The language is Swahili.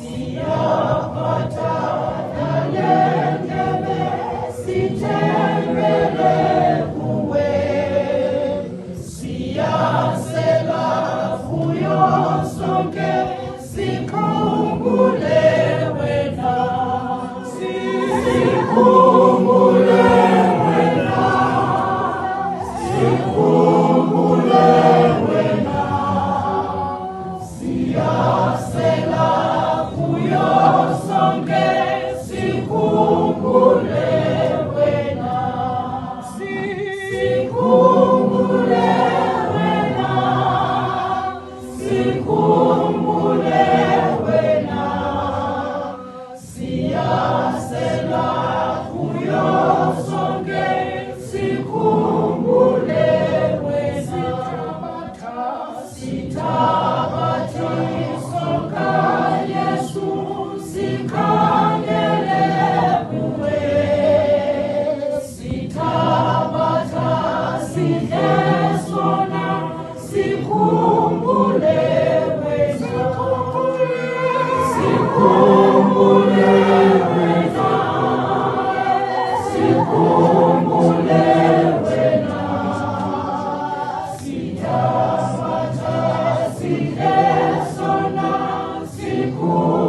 Siyapata nalengele sitembele kuwe siyasela fuyo sonke sikhumbule wena sikhumbule wena sikhumbule wena siyasela fuyo sonke sikhumbule wena sikhumbule wena sikhumbule wena siyasela fuyo sonke sikhumbule wena sithabatha sonke Yesu sikhangele kuwe sithabatha sidle sona sikhumbule wena sikhumbule wena sikhumbule wena sithabatha sidle sona sikhumbule